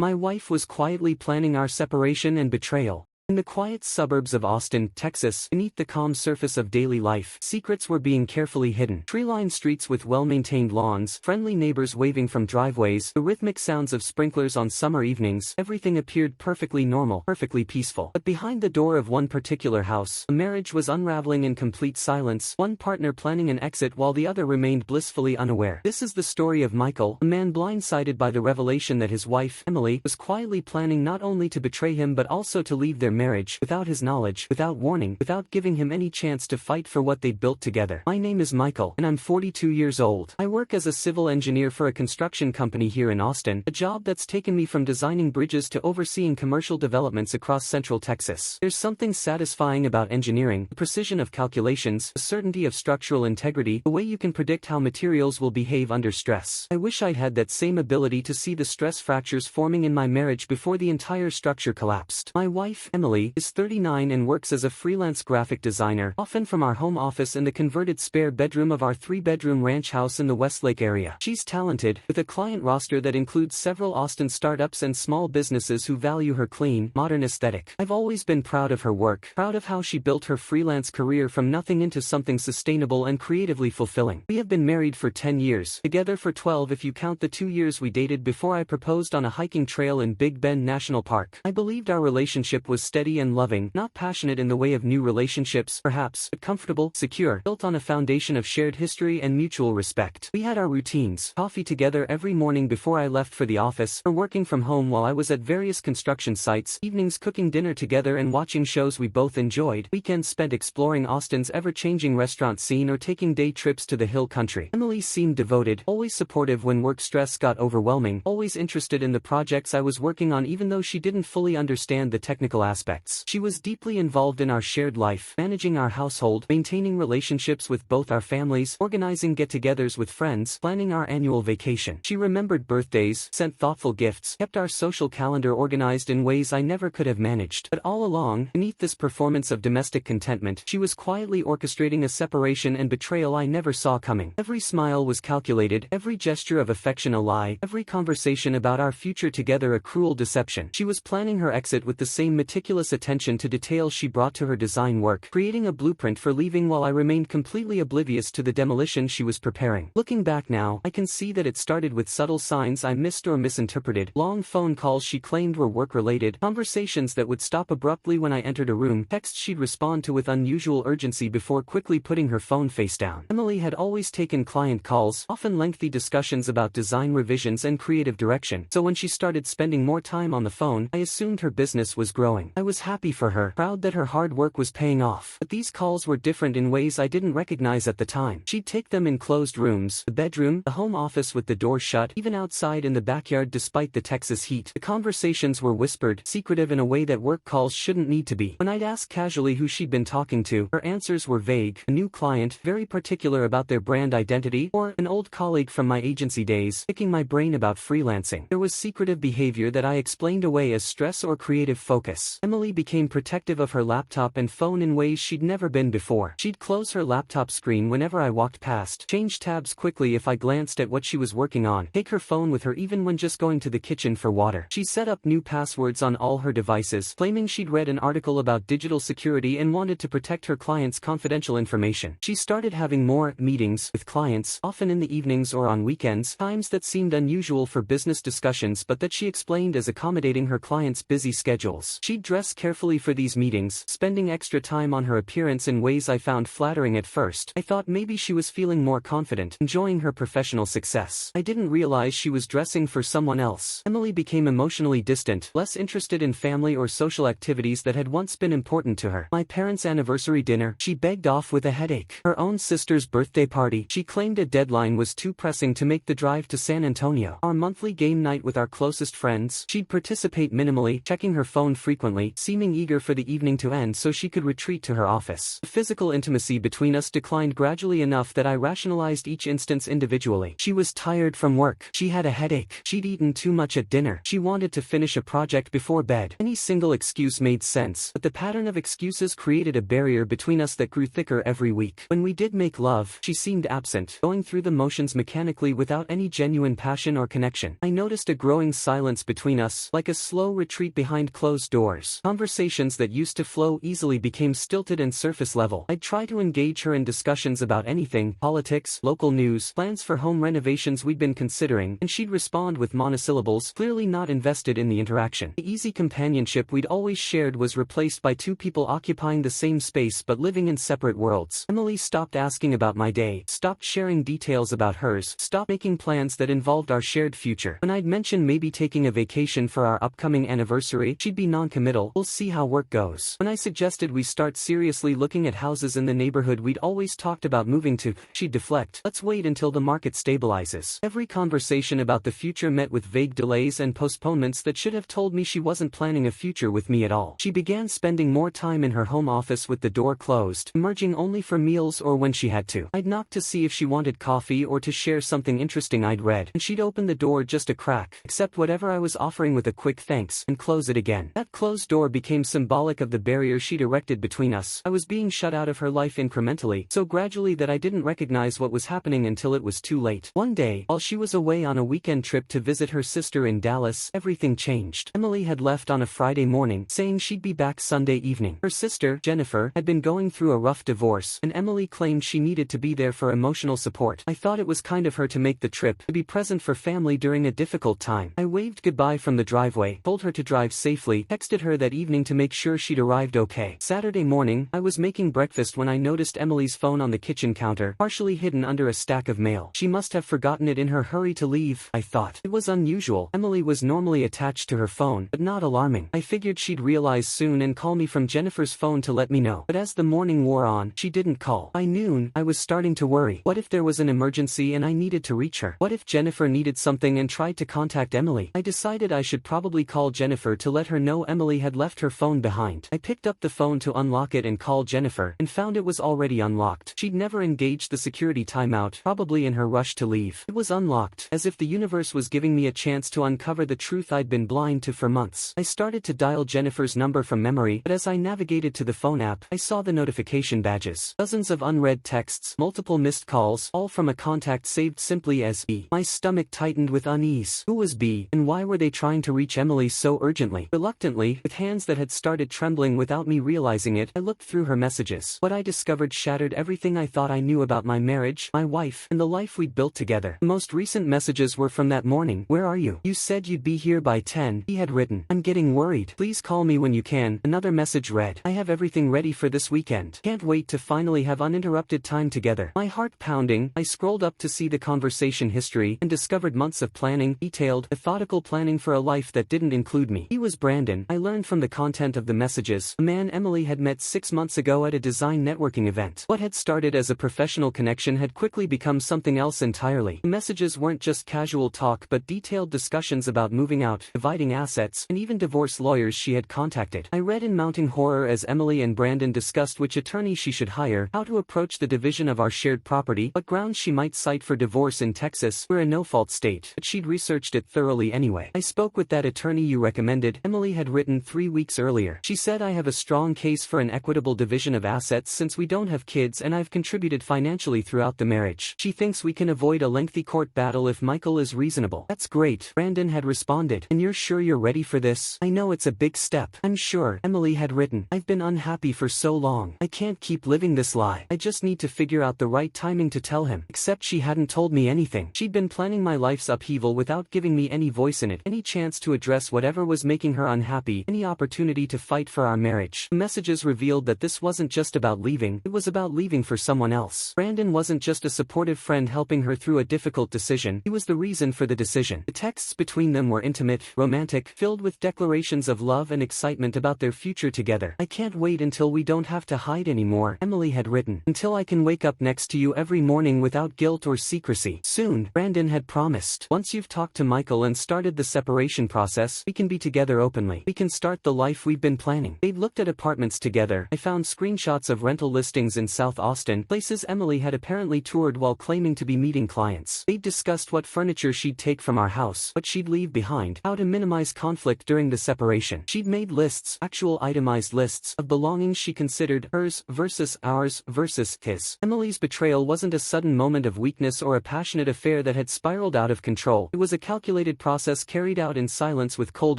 My wife was quietly planning our separation and betrayal. In the quiet suburbs of Austin, Texas, beneath the calm surface of daily life, secrets were being carefully hidden. Tree-lined streets with well-maintained lawns, friendly neighbors waving from driveways, the rhythmic sounds of sprinklers on summer evenings, everything appeared perfectly normal, perfectly peaceful. But behind the door of one particular house, a marriage was unraveling in complete silence, one partner planning an exit while the other remained blissfully unaware. This is the story of Michael, a man blindsided by the revelation that his wife, Emily, was quietly planning not only to betray him but also to leave their marriage, without his knowledge, without warning, without giving him any chance to fight for what they'd built together. My name is Michael, and I'm 42 years old. I work as a civil engineer for a construction company here in Austin, a job that's taken me from designing bridges to overseeing commercial developments across central Texas. There's something satisfying about engineering, the precision of calculations, the certainty of structural integrity, the way you can predict how materials will behave under stress. I wish I'd had that same ability to see the stress fractures forming in my marriage before the entire structure collapsed. My wife, Emily, is 39 and works as a freelance graphic designer, often from our home office in the converted spare bedroom of our 3-bedroom ranch house in the Westlake area. She's talented, with a client roster that includes several Austin startups and small businesses who value her clean, modern aesthetic. I've always been proud of her work, proud of how she built her freelance career from nothing into something sustainable and creatively fulfilling. We have been married for 10 years, together for 12 if you count the 2 years we dated before I proposed on a hiking trail in Big Bend National Park. I believed our relationship was steady and loving, not passionate in the way of new relationships, perhaps, but comfortable, secure, built on a foundation of shared history and mutual respect. We had our routines, coffee together every morning before I left for the office, or working from home while I was at various construction sites, evenings cooking dinner together and watching shows we both enjoyed, weekends spent exploring Austin's ever-changing restaurant scene or taking day trips to the hill country. Emily seemed devoted, always supportive when work stress got overwhelming, always interested in the projects I was working on even though she didn't fully understand the technical aspects. She was deeply involved in our shared life, managing our household, maintaining relationships with both our families, organizing get-togethers with friends, planning our annual vacation. She remembered birthdays, sent thoughtful gifts, kept our social calendar organized in ways I never could have managed. But all along, beneath this performance of domestic contentment, she was quietly orchestrating a separation and betrayal I never saw coming. Every smile was calculated, every gesture of affection a lie, every conversation about our future together a cruel deception. She was planning her exit with the same meticulous attention to details she brought to her design work, creating a blueprint for leaving while I remained completely oblivious to the demolition she was preparing. Looking back now, I can see that it started with subtle signs I missed or misinterpreted, long phone calls she claimed were work-related, conversations that would stop abruptly when I entered a room, texts she'd respond to with unusual urgency before quickly putting her phone face down. Emily had always taken client calls, often lengthy discussions about design revisions and creative direction, so when she started spending more time on the phone, I assumed her business was growing. I was happy for her, proud that her hard work was paying off. But these calls were different in ways I didn't recognize at the time. She'd take them in closed rooms, the bedroom, the home office with the door shut, even outside in the backyard despite the Texas heat. The conversations were whispered, secretive in a way that work calls shouldn't need to be. When I'd ask casually who she'd been talking to, her answers were vague: a new client, very particular about their brand identity, or an old colleague from my agency days, picking my brain about freelancing. There was secretive behavior that I explained away as stress or creative focus. Emily became protective of her laptop and phone in ways she'd never been before. She'd close her laptop screen whenever I walked past, change tabs quickly if I glanced at what she was working on, take her phone with her even when just going to the kitchen for water. She set up new passwords on all her devices, claiming she'd read an article about digital security and wanted to protect her clients' confidential information. She started having more meetings with clients, often in the evenings or on weekends, times that seemed unusual for business discussions but that she explained as accommodating her clients' busy schedules. She'd dress carefully for these meetings, spending extra time on her appearance in ways I found flattering at first. I thought maybe she was feeling more confident, enjoying her professional success. I didn't realize she was dressing for someone else. Emily became emotionally distant, less interested in family or social activities that had once been important to her. My parents' anniversary dinner, she begged off with a headache. Her own sister's birthday party, she claimed a deadline was too pressing to make the drive to San Antonio. Our monthly game night with our closest friends, she'd participate minimally, checking her phone frequently, calmly, seeming eager for the evening to end so she could retreat to her office. The physical intimacy between us declined gradually enough that I rationalized each instance individually. She was tired from work. She had a headache. She'd eaten too much at dinner. She wanted to finish a project before bed. Any single excuse made sense, but the pattern of excuses created a barrier between us that grew thicker every week. When we did make love, she seemed absent, going through the motions mechanically without any genuine passion or connection. I noticed a growing silence between us, like a slow retreat behind closed doors. Conversations that used to flow easily became stilted and surface level. I'd try to engage her in discussions about anything, politics, local news, plans for home renovations we'd been considering, and she'd respond with monosyllables, clearly not invested in the interaction. The easy companionship we'd always shared was replaced by two people occupying the same space but living in separate worlds. Emily stopped asking about my day, stopped sharing details about hers, stopped making plans that involved our shared future. When I'd mention maybe taking a vacation for our upcoming anniversary, she'd be non-committal. We'll see how work goes. When I suggested we start seriously looking at houses in the neighborhood we'd always talked about moving to, she'd deflect. Let's wait until the market stabilizes. Every conversation about the future met with vague delays and postponements that should have told me she wasn't planning a future with me at all. She began spending more time in her home office with the door closed, emerging only for meals or when she had to. I'd knock to see if she wanted coffee or to share something interesting I'd read, and she'd open the door just a crack, accept whatever I was offering with a quick thanks, and close it again. That closed door became symbolic of the barrier she'd erected between us. I was being shut out of her life incrementally, so gradually that I didn't recognize what was happening until it was too late. One day, while she was away on a weekend trip to visit her sister in Dallas, everything changed. Emily had left on a Friday morning, saying she'd be back Sunday evening. Her sister, Jennifer, had been going through a rough divorce, and Emily claimed she needed to be there for emotional support. I thought it was kind of her to make the trip, to be present for family during a difficult time. I waved goodbye from the driveway, told her to drive safely, texted her that evening to make sure she'd arrived okay. Saturday morning, I was making breakfast when I noticed Emily's phone on the kitchen counter, partially hidden under a stack of mail. She must have forgotten it in her hurry to leave, I thought. It was unusual. Emily was normally attached to her phone, but not alarming. I figured she'd realize soon and call me from Jennifer's phone to let me know. But as the morning wore on, she didn't call. By noon, I was starting to worry. What if there was an emergency and I needed to reach her? What if Jennifer needed something and tried to contact Emily? I decided I should probably call Jennifer to let her know Emily had left her phone behind. I picked up the phone to unlock it and call Jennifer, and found it was already unlocked. She'd never engaged the security timeout, probably in her rush to leave. It was unlocked, as if the universe was giving me a chance to uncover the truth I'd been blind to for months. I started to dial Jennifer's number from memory, but as I navigated to the phone app, I saw the notification badges. Dozens of unread texts, multiple missed calls, all from a contact saved simply as B. My stomach tightened with unease. Who was B, and why were they trying to reach Emily so urgently? Reluctantly, with hands that had started trembling without me realizing it, I looked through her messages. What I discovered shattered everything I thought I knew about my marriage, my wife, and the life we'd built together. The most recent messages were from that morning. Where are you? You said you'd be here by 10. He had written. I'm getting worried. Please call me when you can. Another message read. I have everything ready for this weekend. Can't wait to finally have uninterrupted time together. My heart pounding, I scrolled up to see the conversation history and discovered months of planning, detailed, methodical planning for a life that didn't include me. He was Brandon. I learned from the content of the messages, a man Emily had met 6 months ago at a design networking event. What had started as a professional connection had quickly become something else entirely. The messages weren't just casual talk but detailed discussions about moving out, dividing assets, and even divorce lawyers she had contacted. I read in mounting horror as Emily and Brandon discussed which attorney she should hire, how to approach the division of our shared property, what grounds she might cite for divorce in Texas. We're a no-fault state, but she'd researched it thoroughly anyway. I spoke with that attorney you recommended, Emily had written 3 weeks earlier. She said I have a strong case for an equitable division of assets since we don't have kids and I've contributed financially throughout the marriage. She thinks we can avoid a lengthy court battle if Michael is reasonable. That's great, Brandon had responded. And you're sure you're ready for this? I know it's a big step. I'm sure, Emily had written. I've been unhappy for so long. I can't keep living this lie. I just need to figure out the right timing to tell him. Except she hadn't told me anything. She'd been planning my life's upheaval without giving me any voice in it, any chance to address whatever was making her unhappy, any opportunity to fight for our marriage. The messages revealed that this wasn't just about leaving, it was about leaving for someone else. Brandon wasn't just a supportive friend helping her through a difficult decision, he was the reason for the decision. The texts between them were intimate, romantic, filled with declarations of love and excitement about their future together. I can't wait until we don't have to hide anymore, Emily had written. Until I can wake up next to you every morning without guilt or secrecy. Soon, Brandon had promised. Once you've talked to Michael and started the separation process, we can be together openly. We can start start the life we'd been planning. They'd looked at apartments together. I found screenshots of rental listings in South Austin, places Emily had apparently toured while claiming to be meeting clients. They'd discussed what furniture she'd take from our house, what she'd leave behind, how to minimize conflict during the separation. She'd made lists, actual itemized lists, of belongings she considered hers versus ours versus his. Emily's betrayal wasn't a sudden moment of weakness or a passionate affair that had spiraled out of control. It was a calculated process carried out in silence with cold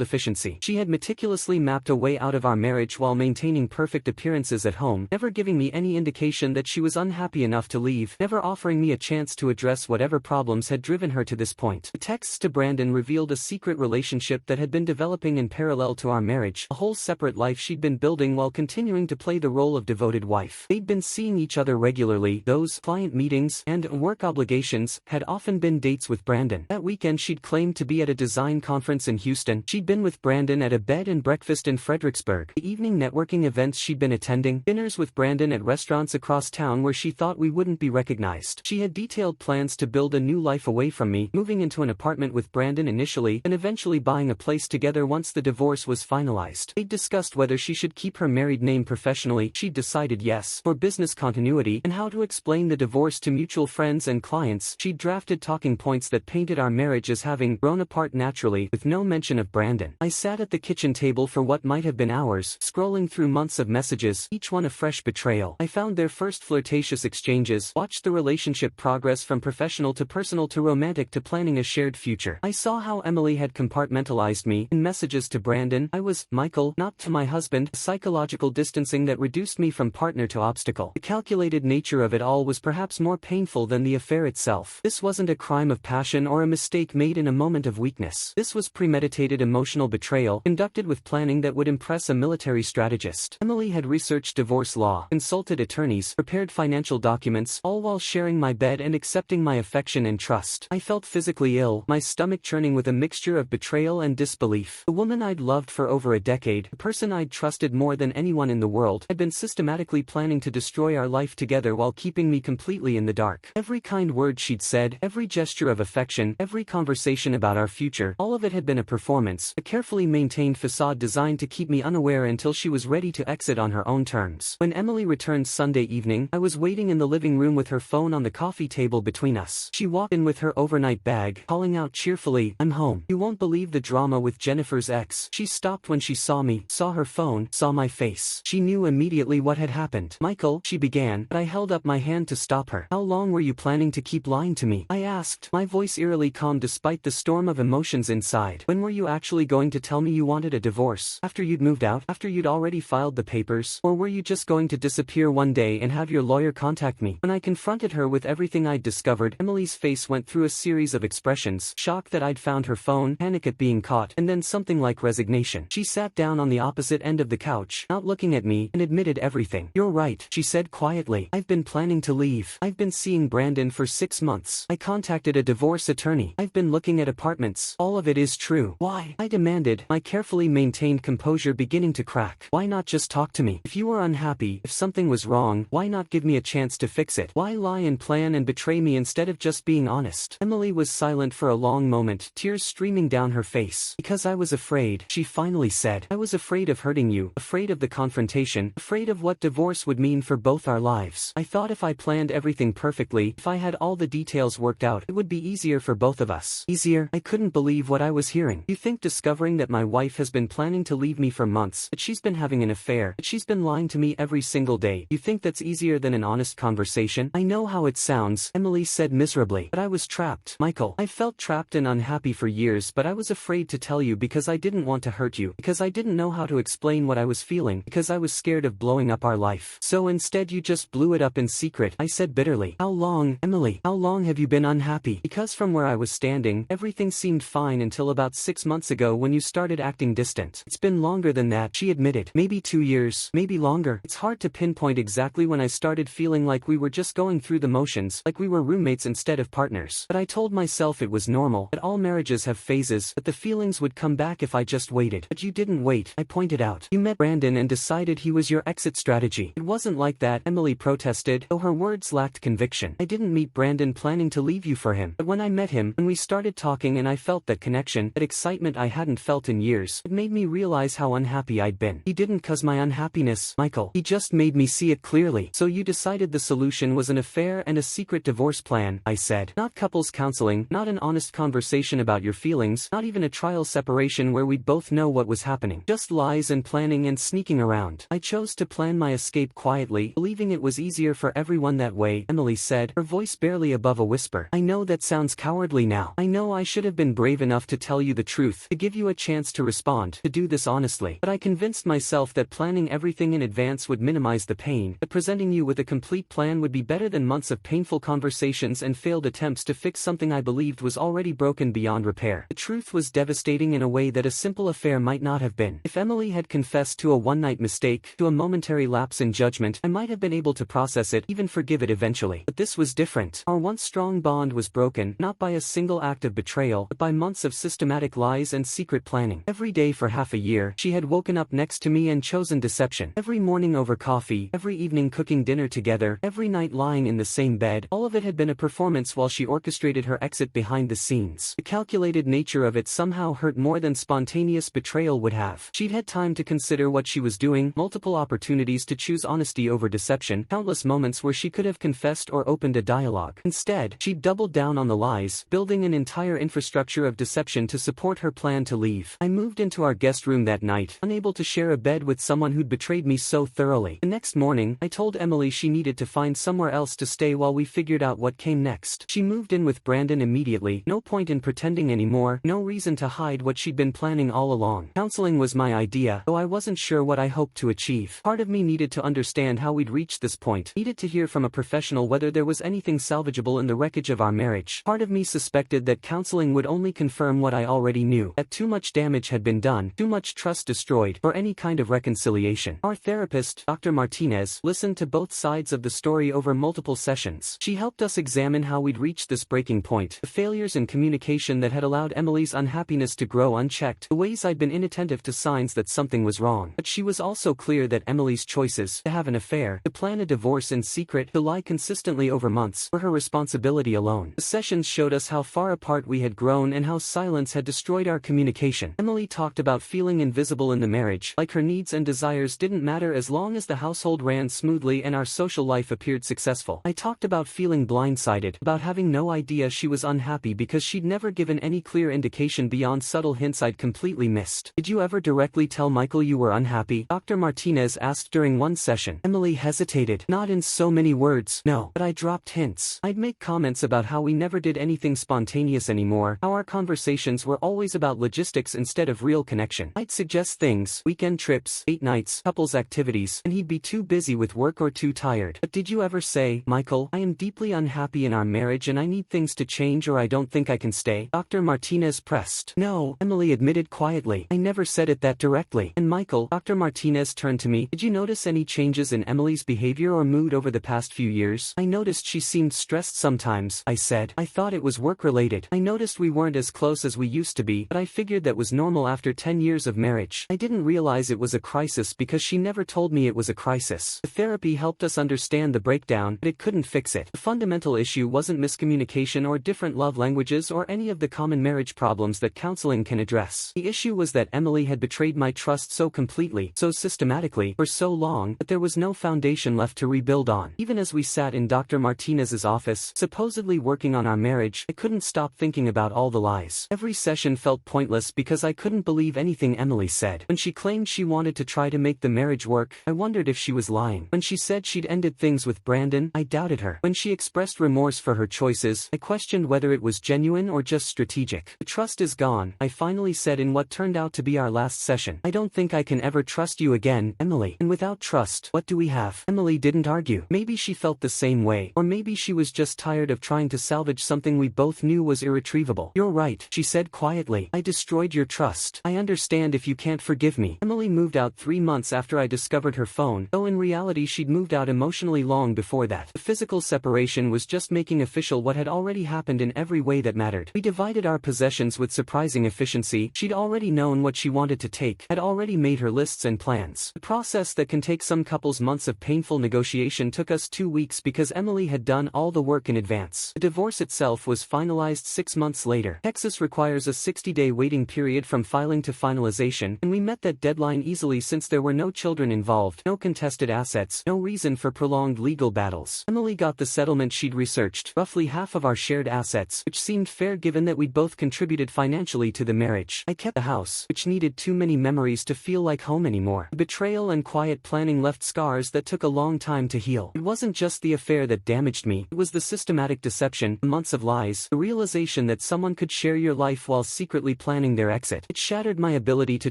efficiency. She had meticulously mapped a way out of our marriage while maintaining perfect appearances at home, never giving me any indication that she was unhappy enough to leave, never offering me a chance to address whatever problems had driven her to this point. The texts to Brandon revealed a secret relationship that had been developing in parallel to our marriage, a whole separate life she'd been building while continuing to play the role of devoted wife. They'd been seeing each other regularly. Those client meetings and work obligations had often been dates with Brandon. That weekend she'd claimed to be at a design conference in Houston. She'd been with Brandon at a bed and breakfast in Fredericksburg. The evening networking events she'd been attending, dinners with Brandon at restaurants across town where she thought we wouldn't be recognized. She had detailed plans to build a new life away from me, moving into an apartment with Brandon initially and eventually buying a place together once the divorce was finalized. They'd discussed whether she should keep her married name professionally. She'd decided yes, for business continuity, and how to explain the divorce to mutual friends and clients. She'd drafted talking points that painted our marriage as having grown apart naturally, with no mention of Brandon. I sat at the kitchen table for what might have been hours, scrolling through months of messages, each one a fresh betrayal. I found their first flirtatious exchanges, watched the relationship progress from professional to personal to romantic to planning a shared future. I saw how Emily had compartmentalized me. In messages to Brandon, I was Michael, not to my husband, psychological distancing that reduced me from partner to obstacle. The calculated nature of it all was perhaps more painful than the affair itself. This wasn't a crime of passion or a mistake made in a moment of weakness. This was premeditated emotional betrayal, conducted with planning that would impress a military strategist. Emily had researched divorce law, consulted attorneys, prepared financial documents, all while sharing my bed and accepting my affection and trust. I felt physically ill, my stomach churning with a mixture of betrayal and disbelief. The woman I'd loved for over a decade, the person I'd trusted more than anyone in the world, had been systematically planning to destroy our life together while keeping me completely in the dark. Every kind word she'd said, every gesture of affection, every conversation about our future, all of it had been a performance, a carefully maintained facade designed to keep me unaware until she was ready to exit on her own terms. When Emily returned Sunday evening, I was waiting in the living room with her phone on the coffee table between us. She walked in with her overnight bag, calling out cheerfully, "I'm home. You won't believe the drama with Jennifer's ex." She stopped when she saw me, saw her phone, saw my face. She knew immediately what had happened. "Michael," she began, but I held up my hand to stop her. "How long were you planning to keep lying to me?" I asked, my voice eerily calm despite the storm of emotions inside. "When were you actually going to tell me you wanted a divorce? After you'd moved out? After you'd already filed the papers? Or were you just going to disappear one day and have your lawyer contact me?" When I confronted her with everything I'd discovered, Emily's face went through a series of expressions: shock that I'd found her phone, panic at being caught, and then something like resignation. She sat down on the opposite end of the couch, not looking at me, and admitted everything. "You're right," she said quietly. "I've been planning to leave. I've been seeing Brandon for 6 months. I contacted a divorce attorney. I've been looking at apartments. All of it is true." "Why?" I demanded, my carefully maintained composure beginning to crack. "Why not just talk to me? If you were unhappy, if something was wrong, why not give me a chance to fix it? Why lie and plan and betray me instead of just being honest?" Emily was silent for a long moment, tears streaming down her face. "Because I was afraid," she finally said. "I was afraid of hurting you, afraid of the confrontation, afraid of what divorce would mean for both our lives. I thought if I planned everything perfectly, if I had all the details worked out, it would be easier for both of us." Easier? I couldn't believe what I was hearing. "You think discovering that my wife has been planning to leave me for months, that she's been having an affair, that she's been lying to me every single day, you think that's easier than an honest conversation?" "I know how it sounds," Emily said miserably, "but I was trapped, Michael. I felt trapped and unhappy for years, but I was afraid to tell you because I didn't want to hurt you, because I didn't know how to explain what I was feeling, because I was scared of blowing up our life. So instead you just blew it up in secret," I said bitterly. "How long, Emily, how long have you been unhappy?" "Because from where I was standing, everything seemed fine until about 6 months ago when you started acting distant." "It's been longer than that," she admitted. "Maybe 2 years, maybe longer. It's hard to pinpoint exactly when I started feeling like we were just going through the motions, like we were roommates instead of partners. But I told myself it was normal, that all marriages have phases, that the feelings would come back if I just waited. But you didn't wait," I pointed out. "You met Brandon and decided he was your exit strategy." "It wasn't like that," Emily protested, though her words lacked conviction. "I didn't meet Brandon planning to leave you for him. But when I met him, when we started talking and I felt that connection, that excitement I hadn't felt in years, it made me realize how unhappy I'd been. He didn't cause my unhappiness, Michael. He just made me see it clearly. So you decided the solution was an affair and a secret divorce plan, I said. Not couples counseling, not an honest conversation about your feelings, not even a trial separation where we'd both know what was happening. Just lies and planning and sneaking around. I chose to plan my escape quietly, believing it was easier for everyone that way, Emily said, her voice barely above a whisper. I know that sounds cowardly now. I know I should have been brave enough to tell you the truth, to give you a chance to respond, to do this honestly. But I convinced myself that planning everything in advance would minimize the pain, that presenting you with a complete plan would be better than months of painful conversations and failed attempts to fix something I believed was already broken beyond repair. The truth was devastating in a way that a simple affair might not have been. If Emily had confessed to a one-night mistake, to a momentary lapse in judgment, I might have been able to process it, even forgive it eventually. But this was different. Our once strong bond was broken, not by a single act of betrayal, but by months of systematic lies and secret planning. Every day for half a year, she had woken up next to me and chosen deception. Every morning over coffee, every evening cooking dinner together, every night lying in the same bed, all of it had been a performance while she orchestrated her exit behind the scenes. The calculated nature of it somehow hurt more than spontaneous betrayal would have. She'd had time to consider what she was doing, multiple opportunities to choose honesty over deception, countless moments where she could have confessed or opened a dialogue. Instead, she'd doubled down on the lies, building an entire infrastructure of deception to support her plan to leave. I moved into our guest room that night, unable to share a bed with someone who'd betrayed me so thoroughly. The next morning, I told Emily she needed to find somewhere else to stay while we figured out what came next. She moved in with Brandon immediately, no point in pretending anymore, no reason to hide what she'd been planning all along. Counseling was my idea, though I wasn't sure what I hoped to achieve. Part of me needed to understand how we'd reached this point, needed to hear from a professional whether there was anything salvageable in the wreckage of our marriage. Part of me suspected that counseling would only confirm what I already knew, that too much damage had been done, too much trust destroyed, for any kind of reconciliation. Our therapist, Dr. Martinez, listened to both sides of the story over multiple sessions. She helped us examine how we'd reached this breaking point, the failures in communication that had allowed Emily's unhappiness to grow unchecked, the ways I'd been inattentive to signs that something was wrong. But she was also clear that Emily's choices, to have an affair, to plan a divorce in secret, to lie consistently over months, were her responsibility alone. The sessions showed us how far apart we had grown and how silence had destroyed our communication. Emily talked about feeling invisible in the marriage, like her needs and desires didn't matter as long as the household ran smoothly and our social life appeared successful. I talked about feeling blindsided, about having no idea she was unhappy because she'd never given any clear indication beyond subtle hints I'd completely missed. Did you ever directly tell Michael you were unhappy? Dr. Martinez asked during one session. Emily hesitated. Not in so many words, no, but I dropped hints. I'd make comments about how we never did anything spontaneous anymore, how our conversations were always about logistics instead of real connection. I'd suggest things, weekend trips, date nights, couples activities, and he'd be too busy with work or too tired. But did you ever say, Michael, I am deeply unhappy in our marriage and I need things to change or I don't think I can stay? Dr. Martinez pressed. No, Emily admitted quietly. I never said it that directly. And Michael, Dr. Martinez turned to me. Did you notice any changes in Emily's behavior or mood over the past few years? I noticed she seemed stressed sometimes, I said. I thought it was work-related. I noticed we weren't as close as we used to be, but I figured that was normal after 10 years of marriage. I didn't realize it was a crisis because she never told me it was a crisis. The therapy helped us understand the breakdown, but it couldn't fix it. The fundamental issue wasn't miscommunication or different love languages or any of the common marriage problems that counseling can address. The issue was that Emily had betrayed my trust so completely, so systematically, for so long, that there was no foundation left to rebuild on. Even as we sat in Dr. Martinez's office, supposedly working on our marriage, I couldn't stop thinking about all the lies. Every session felt pointless because I couldn't believe anything Emily said. When she claimed she wanted to try to make the marriage work, I wondered if she was lying. When she said she'd ended things with Brandon, I doubted her. When she expressed remorse for her choices, I questioned whether it was genuine or just strategic. The trust is gone, I finally said in what turned out to be our last session. I don't think I can ever trust you again, Emily. And without trust, what do we have? Emily didn't argue. Maybe she felt the same way, or maybe she was just tired of trying to salvage something we both knew was irretrievable. You're right, she said quietly. I destroyed your trust. I understand if you can't forgive me. Emily moved out 3 months after I discovered her phone, though in reality she'd moved out emotionally long before that. The physical separation was just making official what had already happened in every way that mattered. We divided our possessions with surprising efficiency. She'd already known what she wanted to take, had already made her lists and plans. The process that can take some couples months of painful negotiation took us 2 weeks because Emily had done all the work in advance. The divorce itself was finalized 6 months later. Texas requires a 60-day waiting period from filing to finalization, and we met that deadline easily since there were no children involved, no contested assets, no reason for prolonged legal battles. Emily got the settlement she'd researched, roughly half of our shared assets, which seemed fair given that we'd both contributed financially to the marriage. I kept the house, which needed too many memories to feel like home anymore. The betrayal and quiet planning left scars that took a long time to heal. It wasn't just the affair that damaged me, it was the systematic deception, the months of lies, the realization that someone could share your life while secretly planning their exit. It shattered my ability to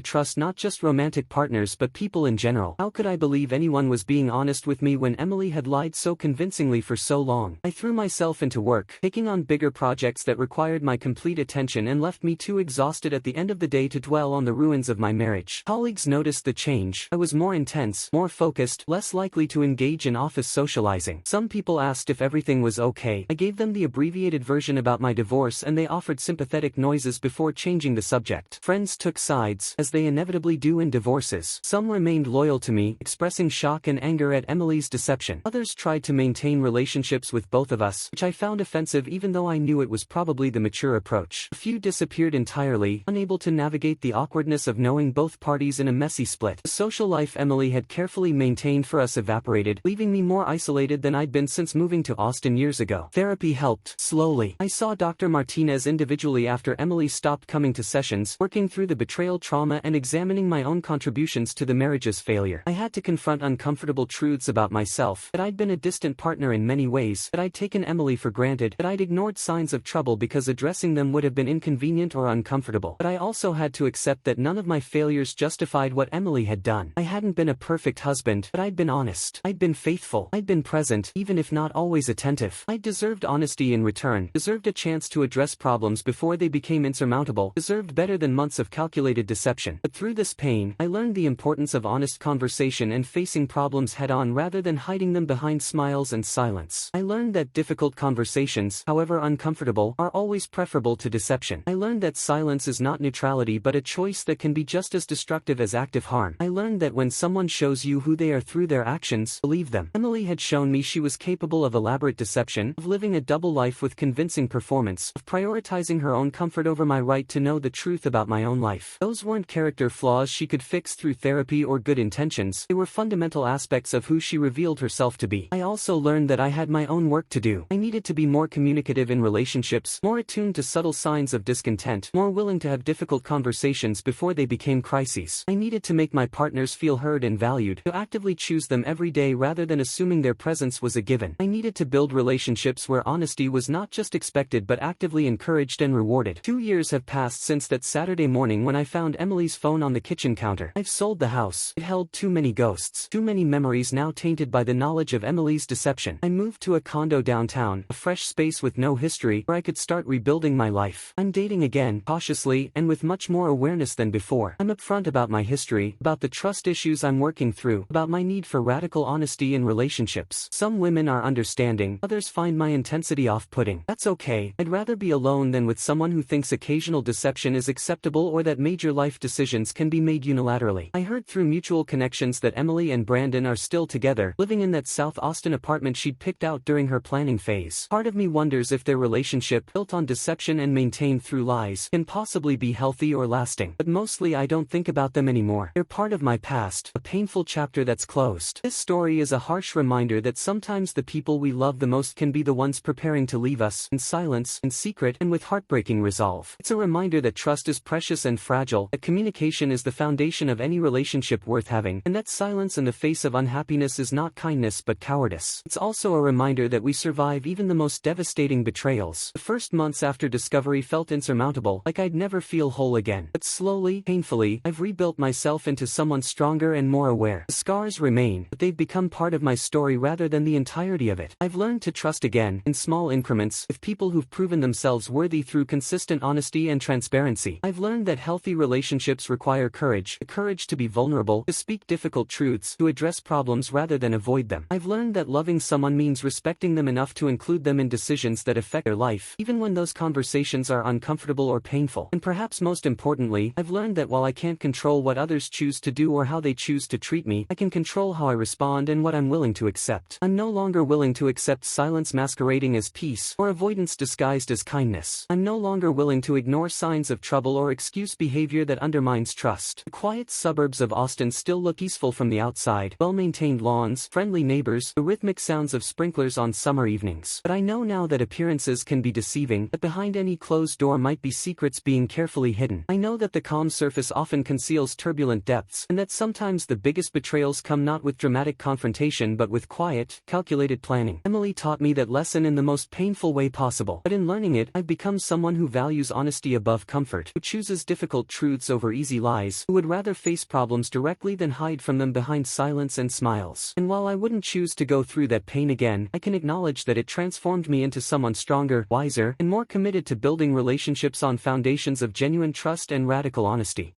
trust not just romantic partners but people in general. How could I believe anyone was being honest with me when Emily had lied so convincingly for so long? I threw myself into work, taking on bigger projects that required my complete attention and left me too exhausted at the end of the day to dwell on the ruins of my marriage. Colleagues noticed the change. I was more intense, more focused, less likely to engage in office socializing. Some people asked if everything was okay. I gave them the abbreviated version about my divorce and they offered sympathetic noises before changing the subject. Friends took sides, as they inevitably do in divorces. Some remained loyal to me, expressing shock and anger at Emily's deception. Others tried to maintain relationships with both of us, which I found offensive even though I knew it was probably the mature approach. A few disappeared entirely, unable to navigate the awkwardness of knowing both parties in a messy split. The social life Emily had carefully maintained for us evaporated, leaving me more isolated than I'd been since moving to Austin years ago. Therapy helped, slowly. I saw Dr. Martinez individually after Emily stopped coming to sessions, working through the betrayal trauma and examining my own contributions to the marriage's failure. I had to confront uncomfortable truths about myself, that I'd been a distant partner in many ways, that I'd taken Emily for granted, that I'd ignored signs of trouble because addressing them would have been inconvenient or uncomfortable. But I also had to accept that none of my failures justified what Emily had done. I hadn't been a perfect husband, but I'd been honest. I'd been faithful. I'd been present, even if not always attentive. I deserved honesty in return, deserved a chance to address problems before they became insurmountable, deserved better than months of calculated deception. But through this pain, I learned the importance of honest conversation and facing problems head-on rather than hiding them behind smiles and silence. I learned that difficult conversations, however uncomfortable, are always preferable to deception. I learned that silence is not neutrality but a choice that can be just as destructive as active harm. I learned that when someone shows you who they are through their actions, believe them. Emily had shown me she was capable of elaborate deception, of living a double life with convincing performance, of prioritizing her own comfort over my right to know the truth about my own life. Those weren't character flaws she could fix through therapy or good intentions, they were fundamental aspects of who she revealed herself to be. I also learned that I had my own work to do. I needed to be more communicative in relationships, more attuned to subtle signs of discontent, more willing to have difficult conversations before they became crises. I needed to make my partners feel heard and valued, to actively choose them every day rather than assuming their presence was a given. I needed to build relationships where honesty was not just expected but actively encouraged and rewarded. 2 years have passed since that Saturday morning when I found Emily's phone on the kitchen counter. I've sold the house. It held too many ghosts, too many memories now tainted by the knowledge of Emily's deception. I moved to a condo downtown, a fresh space with no history, where I could start rebuilding my life. I'm dating again, cautiously, and with much more awareness than before. I'm upfront about my history, about the trust issues I'm working through, about my need for radical honesty in relationships. Some women are understanding, others find my intensity off-putting. That's okay. I'd rather be alone than with someone who thinks occasional deception is acceptable or that major life decisions can be made unilaterally. I heard through mutual connections that Emily and Brandon are still together, living in that South Austin apartment she'd picked out during her planning phase. Part of me wonders if their relationship, built on deception and maintained through lies, can possibly be healthy or lasting. But mostly I don't think about them anymore. They're part of my past, a painful chapter that's closed. This story is a harsh reminder that sometimes the people we love the most can be the ones preparing to leave us, in silence, in secret, and with heartbreaking resolve. It's a reminder that trust is precious and fragile, that communication is the foundation of any relationship worth having, and that silence in the face of unhappiness is not kindness but cowardice. It's also a reminder that we survive even the most devastating betrayals. The first months after discovery felt insurmountable, like I'd never feel whole again. But slowly, painfully, I've rebuilt myself into someone stronger and more aware. The scars remain, but they've become part of my story rather than the entirety of it. I've learned to trust again, in small increments, with people who've proven themselves worthy through consistent honesty and transparency. I've learned that healthy relationships require courage, the courage to be vulnerable, to speak difficult truths, to address problems rather than avoid them. I've learned that loving someone means respecting them enough to include them in decisions that affect their life, even when those conversations are uncomfortable or painful. And perhaps most importantly, I've learned that while I can't control what others choose to do or how they choose to treat me, I can control how I respond and what I'm willing to accept. I'm no longer willing to accept silence masquerading as peace, or avoidance disguised as kindness. I'm no longer willing to ignore signs of trouble or excuse behavior behavior that undermines trust. The quiet suburbs of Austin still look peaceful from the outside, well-maintained lawns, friendly neighbors, the rhythmic sounds of sprinklers on summer evenings. But I know now that appearances can be deceiving, that behind any closed door might be secrets being carefully hidden. I know that the calm surface often conceals turbulent depths, and that sometimes the biggest betrayals come not with dramatic confrontation but with quiet, calculated planning. Emily taught me that lesson in the most painful way possible, but in learning it, I've become someone who values honesty above comfort, who chooses difficult truths over easy lies, who would rather face problems directly than hide from them behind silence and smiles. And while I wouldn't choose to go through that pain again, I can acknowledge that it transformed me into someone stronger, wiser, and more committed to building relationships on foundations of genuine trust and radical honesty.